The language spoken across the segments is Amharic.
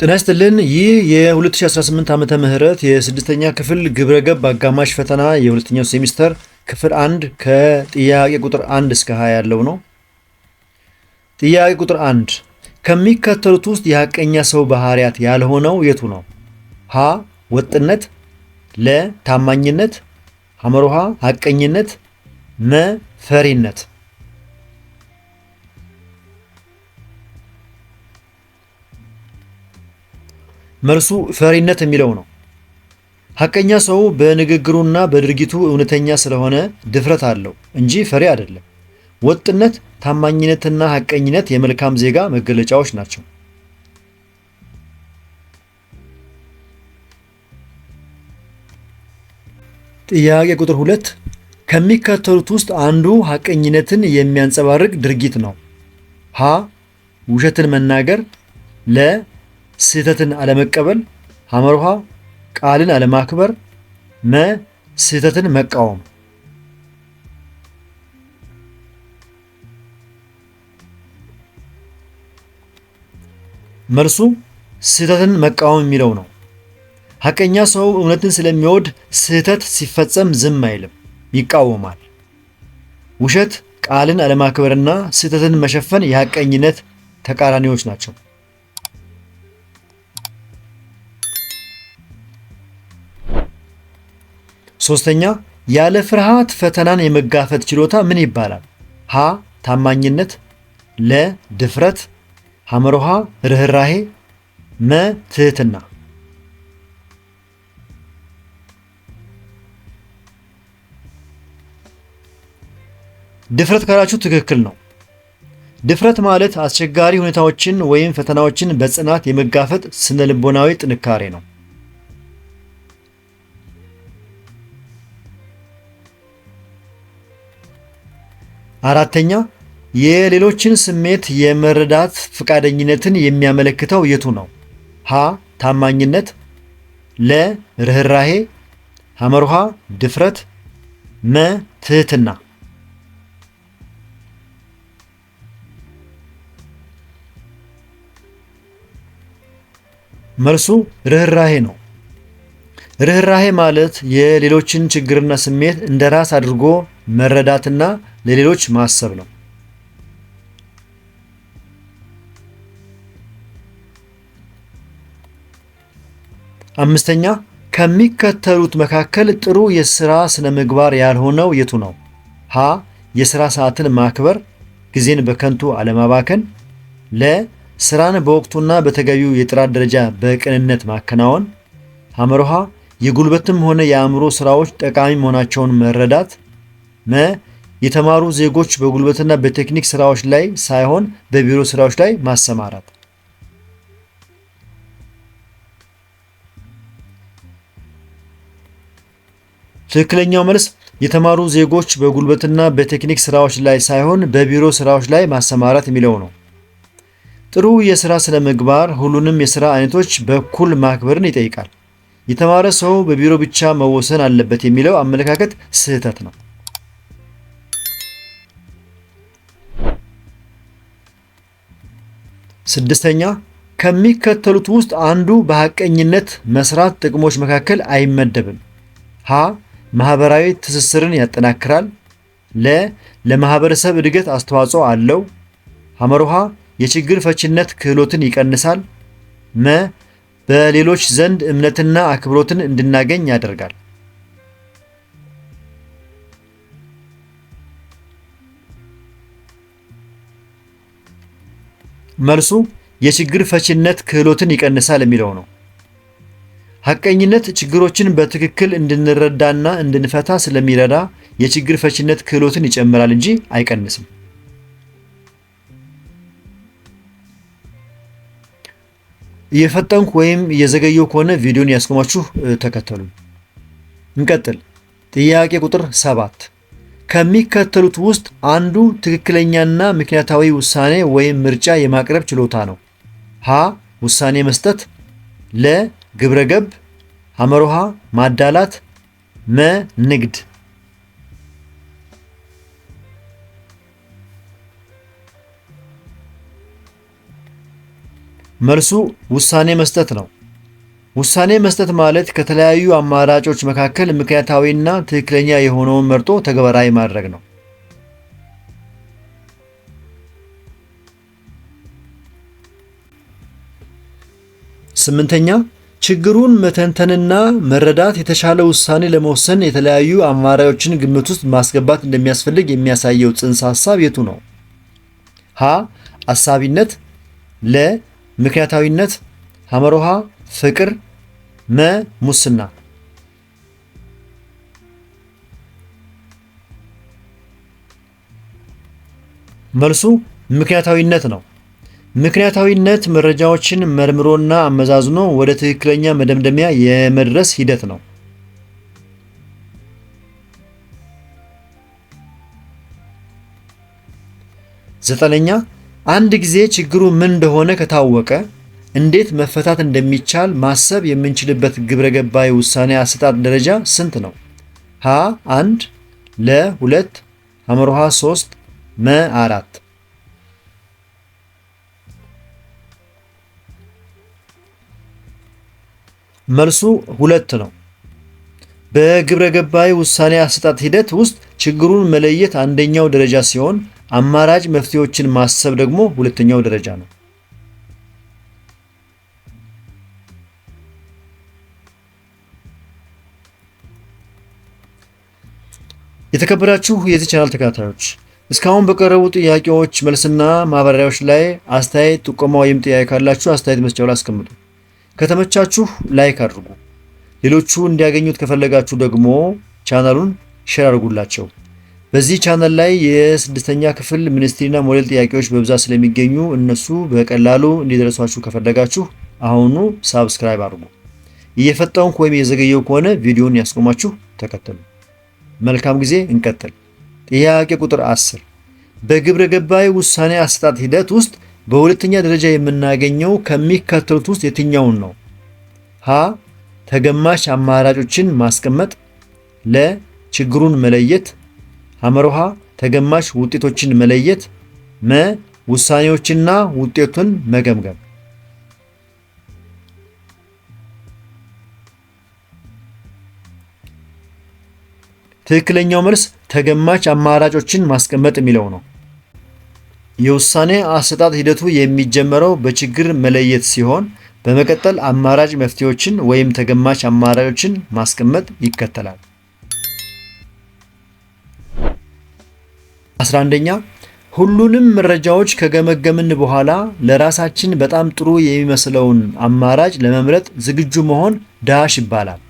ጤና ይስጥልን። ይህ የ2018 ዓመተ ምህረት የስድስተኛ ክፍል ግብረገብ አጋማሽ ፈተና የሁለተኛው ሴሚስተር ክፍል 1 ከጥያቄ ቁጥር 1 እስከ 20 ያለው ነው። ጥያቄ ቁጥር 1 ከሚከተሉት ውስጥ የሐቀኛ ሰው ባህሪያት ያልሆነው የቱ ነው? ሀ ወጥነት፣ ለ ታማኝነት፣ ሐመሮሃ ሐቀኝነት፣ መ ፈሪነት። መልሱ ፈሪነት የሚለው ነው። ሐቀኛ ሰው በንግግሩና በድርጊቱ እውነተኛ ስለሆነ ድፍረት አለው እንጂ ፈሪ አይደለም። ወጥነት፣ ታማኝነትና ሐቀኝነት የመልካም ዜጋ መገለጫዎች ናቸው። ጥያቄ ቁጥር 2 ከሚከተሉት ውስጥ አንዱ ሐቀኝነትን የሚያንጸባርቅ ድርጊት ነው። ሀ ውሸትን መናገር፣ ለ ስህተትን አለመቀበል፣ ሐመርሃ ቃልን አለማክበር፣ መ ስህተትን መቃወም። መልሱ ስህተትን መቃወም የሚለው ነው። ሐቀኛ ሰው እውነትን ስለሚወድ ስህተት ሲፈጸም ዝም አይልም፣ ይቃወማል። ውሸት፣ ቃልን አለማክበርና ስህተትን መሸፈን የሐቀኝነት ተቃራኒዎች ናቸው። ሶስተኛ ያለ ፍርሃት ፈተናን የመጋፈጥ ችሎታ ምን ይባላል? ሀ ታማኝነት፣ ለ ድፍረት፣ ሐመሮሃ ርህራሄ፣ መ ትህትና። ድፍረት ካላችሁ ትክክል ነው። ድፍረት ማለት አስቸጋሪ ሁኔታዎችን ወይም ፈተናዎችን በጽናት የመጋፈጥ ስነልቦናዊ ጥንካሬ ነው። አራተኛ የሌሎችን ስሜት የመረዳት ፈቃደኝነትን የሚያመለክተው የቱ ነው? ሀ ታማኝነት፣ ለ ርህራሄ፣ ሐመርሃ ድፍረት፣ መ ትህትና። መልሱ ርህራሄ ነው። ርህራሄ ማለት የሌሎችን ችግርና ስሜት እንደ ራስ አድርጎ መረዳትና ለሌሎች ማሰብ ነው። አምስተኛ ከሚከተሉት መካከል ጥሩ የሥራ ስነ ምግባር ያልሆነው የቱ ነው? ሀ የሥራ ሰዓትን ማክበር፣ ጊዜን በከንቱ አለማባከን፣ ለ ስራን በወቅቱና በተገቢው የጥራት ደረጃ በቅንነት ማከናወን፣ ሐመርሃ የጉልበትም ሆነ የአእምሮ ስራዎች ጠቃሚ መሆናቸውን መረዳት፣ መ የተማሩ ዜጎች በጉልበትና በቴክኒክ ስራዎች ላይ ሳይሆን በቢሮ ስራዎች ላይ ማሰማራት። ትክክለኛው መልስ የተማሩ ዜጎች በጉልበትና በቴክኒክ ስራዎች ላይ ሳይሆን በቢሮ ስራዎች ላይ ማሰማራት የሚለው ነው። ጥሩ የሥራ ስነ ምግባር ሁሉንም የሥራ አይነቶች በኩል ማክበርን ይጠይቃል። የተማረ ሰው በቢሮ ብቻ መወሰን አለበት የሚለው አመለካከት ስህተት ነው። ስድስተኛ ከሚከተሉት ውስጥ አንዱ በሐቀኝነት መስራት ጥቅሞች መካከል አይመደብም። ሀ ማህበራዊ ትስስርን ያጠናክራል፣ ለ ለማህበረሰብ እድገት አስተዋጽኦ አለው፣ ሐመርሃ የችግር ፈቺነት ክህሎትን ይቀንሳል፣ መ በሌሎች ዘንድ እምነትና አክብሮትን እንድናገኝ ያደርጋል። መልሱ የችግር ፈቺነት ክህሎትን ይቀንሳል የሚለው ነው። ሐቀኝነት ችግሮችን በትክክል እንድንረዳና እንድንፈታ ስለሚረዳ የችግር ፈቺነት ክህሎትን ይጨምራል እንጂ አይቀንስም። እየፈጠንኩ ወይም እየዘገየው ከሆነ ቪዲዮን ያስቆማችሁ ተከተሉ። እንቀጥል። ጥያቄ ቁጥር 7 ከሚከተሉት ውስጥ አንዱ ትክክለኛና ምክንያታዊ ውሳኔ ወይም ምርጫ የማቅረብ ችሎታ ነው። ሀ ውሳኔ መስጠት፣ ለ ግብረገብ፣ ሐመርሃ ማዳላት፣ መ ንግድ። መልሱ ውሳኔ መስጠት ነው። ውሳኔ መስጠት ማለት ከተለያዩ አማራጮች መካከል ምክንያታዊና ትክክለኛ የሆነውን መርጦ ተግባራዊ ማድረግ ነው። ስምንተኛ ችግሩን መተንተንና መረዳት የተሻለ ውሳኔ ለመወሰን የተለያዩ አማራጮችን ግምት ውስጥ ማስገባት እንደሚያስፈልግ የሚያሳየው ጽንሰ ሐሳብ የቱ ነው? ሀ አሳቢነት፣ ለ ምክንያታዊነት፣ ሐመሮሃ ፍቅር፣ መ ሙስና። መልሱ ምክንያታዊነት ነው። ምክንያታዊነት መረጃዎችን መርምሮና አመዛዝኖ ወደ ትክክለኛ መደምደሚያ የመድረስ ሂደት ነው። ዘጠነኛ አንድ ጊዜ ችግሩ ምን እንደሆነ ከታወቀ እንዴት መፈታት እንደሚቻል ማሰብ የምንችልበት ግብረ ገባዊ ውሳኔ አሰጣጥ ደረጃ ስንት ነው? ሀ 1 ለ 2 ሐመሮሃ 3 መ 4። መልሱ 2 ነው። በግብረ ገባዊ ውሳኔ አሰጣጥ ሂደት ውስጥ ችግሩን መለየት አንደኛው ደረጃ ሲሆን አማራጭ መፍትሄዎችን ማሰብ ደግሞ ሁለተኛው ደረጃ ነው። የተከበራችሁ የዚህ ቻናል ተከታታዮች እስካሁን በቀረቡ ጥያቄዎች መልስና ማብራሪያዎች ላይ አስተያየት፣ ጥቆማ ወይም ጥያቄ ካላችሁ አስተያየት መስጫው ላይ አስቀምጡ። ከተመቻችሁ ላይክ አድርጉ። ሌሎቹ እንዲያገኙት ከፈለጋችሁ ደግሞ ቻናሉን ሼር አድርጉላቸው። በዚህ ቻናል ላይ የስድስተኛ ክፍል ሚኒስትሪና ሞዴል ጥያቄዎች በብዛት ስለሚገኙ እነሱ በቀላሉ እንዲደርሷችሁ ከፈለጋችሁ አሁኑ ሳብስክራይብ አድርጉ። እየፈጠንኩ ወይም እየዘገየው ከሆነ ቪዲዮውን ያስቆማችሁ ተከተሉ። መልካም ጊዜ። እንቀጥል። ጥያቄ ቁጥር 10 በግብረ ገባዊ ውሳኔ አሰጣጥ ሂደት ውስጥ በሁለተኛ ደረጃ የምናገኘው ከሚከተሉት ውስጥ የትኛውን ነው? ሀ ተገማች አማራጮችን ማስቀመጥ፣ ለ ችግሩን መለየት፣ ሐመሮሃ ተገማች ውጤቶችን መለየት፣ መ ውሳኔዎችና ውጤቱን መገምገም። ትክክለኛው መልስ ተገማች አማራጮችን ማስቀመጥ የሚለው ነው። የውሳኔ አሰጣጥ ሂደቱ የሚጀመረው በችግር መለየት ሲሆን በመቀጠል አማራጭ መፍትሄዎችን ወይም ተገማች አማራጮችን ማስቀመጥ ይከተላል። 11ኛ ሁሉንም መረጃዎች ከገመገምን በኋላ ለራሳችን በጣም ጥሩ የሚመስለውን አማራጭ ለመምረጥ ዝግጁ መሆን ዳሽ ይባላል።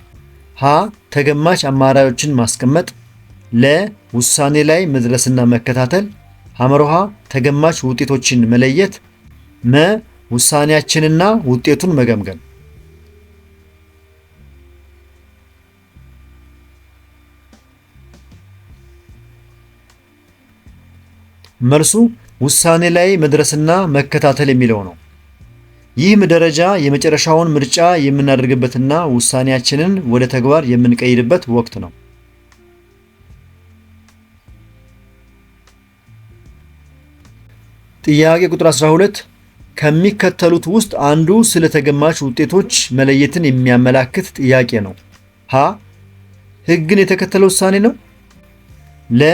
ሀ ተገማች አማራጮችን ማስቀመጥ፣ ለ ውሳኔ ላይ መድረስና መከታተል፣ ሐመሮሃ ተገማች ውጤቶችን መለየት፣ መ ውሳኔያችንና ውጤቱን መገምገም። መልሱ ውሳኔ ላይ መድረስና መከታተል የሚለው ነው። ይህም ደረጃ የመጨረሻውን ምርጫ የምናደርግበትና ውሳኔያችንን ወደ ተግባር የምንቀይርበት ወቅት ነው። ጥያቄ ቁጥር 12 ከሚከተሉት ውስጥ አንዱ ስለ ተገማች ውጤቶች መለየትን የሚያመላክት ጥያቄ ነው። ሀ ሕግን የተከተለ ውሳኔ ነው። ለ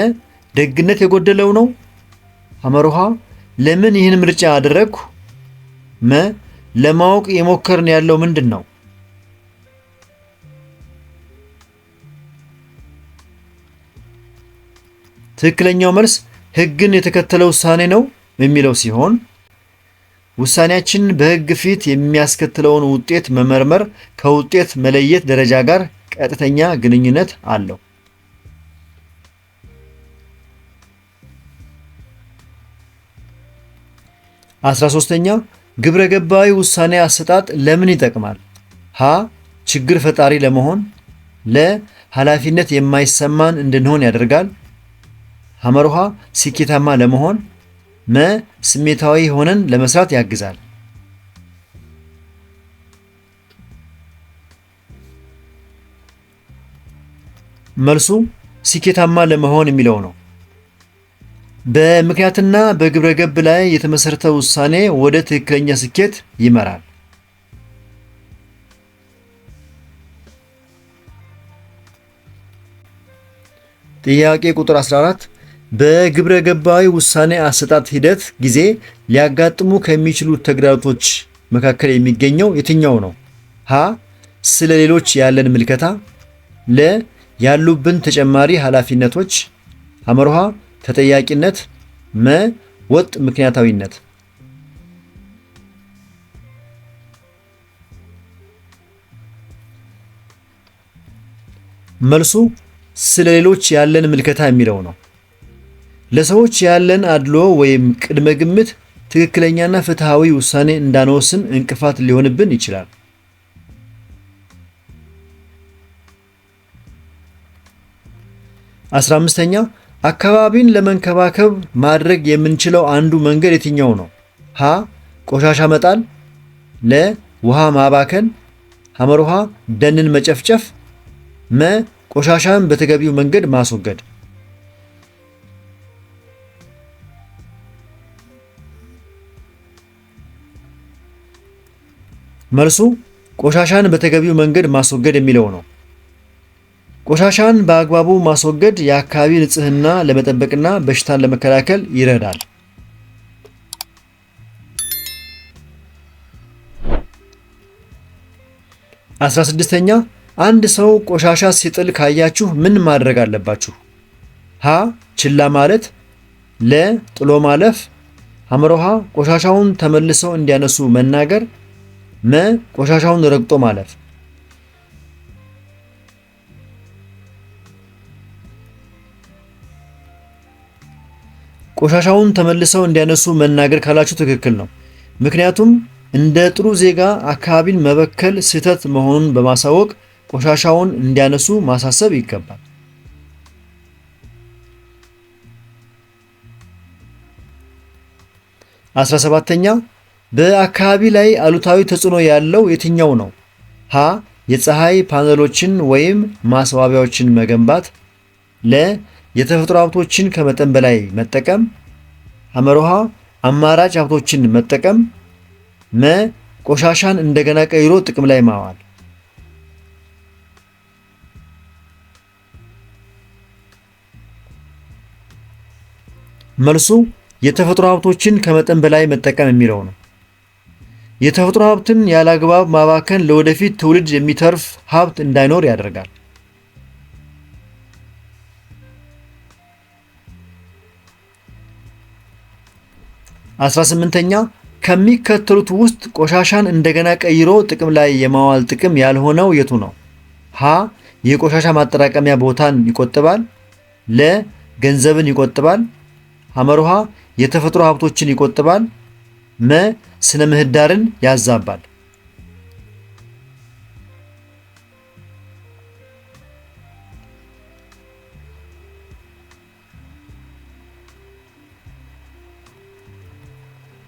ደግነት የጎደለው ነው። ሐመሮሃ ለምን ይህን ምርጫ አደረግኩ? መ ለማወቅ የሞከርን ያለው ምንድን ነው? ትክክለኛው መልስ ሕግን የተከተለ ውሳኔ ነው የሚለው ሲሆን ውሳኔያችን በሕግ ፊት የሚያስከትለውን ውጤት መመርመር ከውጤት መለየት ደረጃ ጋር ቀጥተኛ ግንኙነት አለው። 13ኛ ግብረ ገባዊ ውሳኔ አሰጣጥ ለምን ይጠቅማል? ሀ ችግር ፈጣሪ ለመሆን፣ ለ ኃላፊነት የማይሰማን እንድንሆን ያደርጋል፣ ሐመርሃ ስኬታማ ለመሆን፣ መ ስሜታዊ ሆነን ለመስራት ያግዛል። መልሱ ስኬታማ ለመሆን የሚለው ነው። በምክንያትና በግብረ ገብ ላይ የተመሰረተ ውሳኔ ወደ ትክክለኛ ስኬት ይመራል። ጥያቄ ቁጥር 14 በግብረ ገባዊ ውሳኔ አሰጣጥ ሂደት ጊዜ ሊያጋጥሙ ከሚችሉ ተግዳሮቶች መካከል የሚገኘው የትኛው ነው? ሀ ስለ ሌሎች ያለን ምልከታ፣ ለ ያሉብን ተጨማሪ ኃላፊነቶች፣ ሐመርሃ ተጠያቂነት፣ መ ወጥ ምክንያታዊነት። መልሱ ስለ ሌሎች ያለን ምልከታ የሚለው ነው። ለሰዎች ያለን አድሎ ወይም ቅድመ ግምት ትክክለኛና ፍትሃዊ ውሳኔ እንዳንወስን እንቅፋት ሊሆንብን ይችላል። 15ኛ አካባቢን ለመንከባከብ ማድረግ የምንችለው አንዱ መንገድ የትኛው ነው? ሀ ቆሻሻ መጣል፣ ለ ውሃ ማባከን፣ ሐመርሃ ደንን መጨፍጨፍ፣ መ ቆሻሻን በተገቢው መንገድ ማስወገድ። መልሱ ቆሻሻን በተገቢው መንገድ ማስወገድ የሚለው ነው። ቆሻሻን በአግባቡ ማስወገድ የአካባቢ ንጽህና ለመጠበቅና በሽታን ለመከላከል ይረዳል። 16ኛ አንድ ሰው ቆሻሻ ሲጥል ካያችሁ ምን ማድረግ አለባችሁ? ሀ ችላ ማለት፣ ለ ጥሎ ማለፍ፣ ሐመርሃ ቆሻሻውን ተመልሰው እንዲያነሱ መናገር፣ መ ቆሻሻውን ረግጦ ማለፍ። ቆሻሻውን ተመልሰው እንዲያነሱ መናገር ካላችሁ ትክክል ነው። ምክንያቱም እንደ ጥሩ ዜጋ አካባቢን መበከል ስህተት መሆኑን በማሳወቅ ቆሻሻውን እንዲያነሱ ማሳሰብ ይገባል። 17ኛ በአካባቢ ላይ አሉታዊ ተጽዕኖ ያለው የትኛው ነው? ሀ የፀሐይ ፓነሎችን ወይም ማስዋቢያዎችን መገንባት፣ ለ የተፈጥሮ ሀብቶችን ከመጠን በላይ መጠቀም፣ ሐመርሃ አማራጭ ሀብቶችን መጠቀም፣ መ ቆሻሻን እንደገና ቀይሮ ጥቅም ላይ ማዋል። መልሱ የተፈጥሮ ሀብቶችን ከመጠን በላይ መጠቀም የሚለው ነው። የተፈጥሮ ሀብትን ያለአግባብ ማባከን ለወደፊት ትውልድ የሚተርፍ ሀብት እንዳይኖር ያደርጋል። 18ኛ ከሚከተሉት ውስጥ ቆሻሻን እንደገና ቀይሮ ጥቅም ላይ የማዋል ጥቅም ያልሆነው የቱ ነው? ሀ የቆሻሻ ማጠራቀሚያ ቦታን ይቆጥባል፣ ለ ገንዘብን ይቆጥባል፣ ሐመርሃ የተፈጥሮ ሀብቶችን ይቆጥባል፣ መ ስነ ምህዳርን ያዛባል።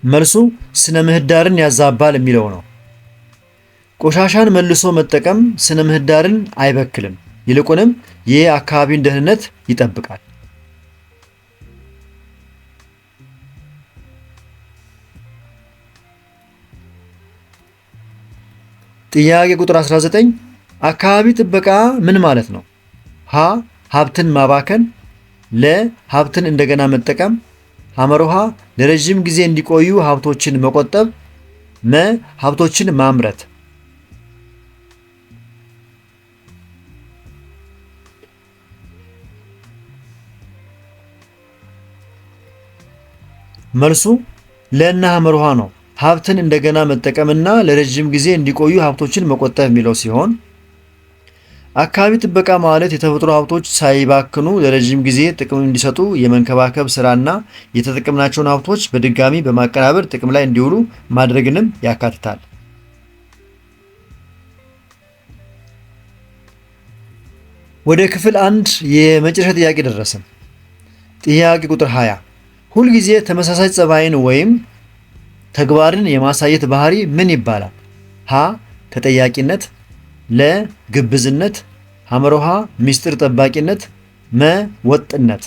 መልሱ ስነ ምህዳርን ያዛባል የሚለው ነው። ቆሻሻን መልሶ መጠቀም ስነ ምህዳርን አይበክልም፣ ይልቁንም የአካባቢን ደህንነት ይጠብቃል። ጥያቄ ቁጥር 19 አካባቢ ጥበቃ ምን ማለት ነው? ሀ ሀብትን ማባከን፣ ለ ሀብትን እንደገና መጠቀም፣ ሐመርሃ ለረጅም ጊዜ እንዲቆዩ ሀብቶችን መቆጠብ፣ መ ሀብቶችን ማምረት። መልሱ ለና ሐመርሃ ነው። ሀብትን እንደገና መጠቀምና ለረጅም ጊዜ እንዲቆዩ ሀብቶችን መቆጠብ የሚለው ሲሆን አካባቢ ጥበቃ ማለት የተፈጥሮ ሀብቶች ሳይባክኑ ለረጅም ጊዜ ጥቅም እንዲሰጡ የመንከባከብ ስራና የተጠቀምናቸውን ሀብቶች በድጋሚ በማቀናበር ጥቅም ላይ እንዲውሉ ማድረግንም ያካትታል። ወደ ክፍል 1 የመጨረሻ ጥያቄ ደረስን። ጥያቄ ቁጥር 20 ሁልጊዜ ተመሳሳይ ጸባይን ወይም ተግባርን የማሳየት ባህሪ ምን ይባላል? ሀ ተጠያቂነት፣ ለ ግብዝነት፣ ሐመርሃ ሚስጥር ጠባቂነት፣ መ ወጥነት።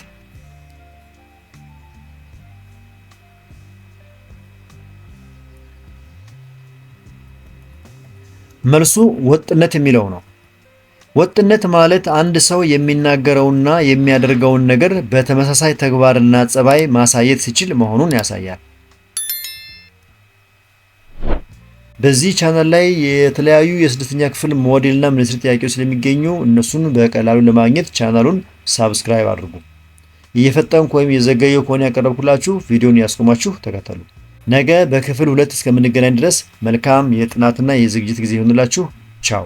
መልሱ ወጥነት የሚለው ነው። ወጥነት ማለት አንድ ሰው የሚናገረውና የሚያደርገውን ነገር በተመሳሳይ ተግባርና ጸባይ ማሳየት ሲችል መሆኑን ያሳያል። በዚህ ቻናል ላይ የተለያዩ የስድስተኛ ክፍል ሞዴልና ሚኒስትሪ ጥያቄዎች ስለሚገኙ እነሱን በቀላሉ ለማግኘት ቻናሉን ሳብስክራይብ አድርጉ። እየፈጠንኩ ወይም የዘገየው ከሆነ ያቀረብኩላችሁ ቪዲዮን ያስቆማችሁ ተከተሉ። ነገ በክፍል 2 እስከምንገናኝ ድረስ መልካም የጥናትና የዝግጅት ጊዜ ይሁንላችሁ። ቻው።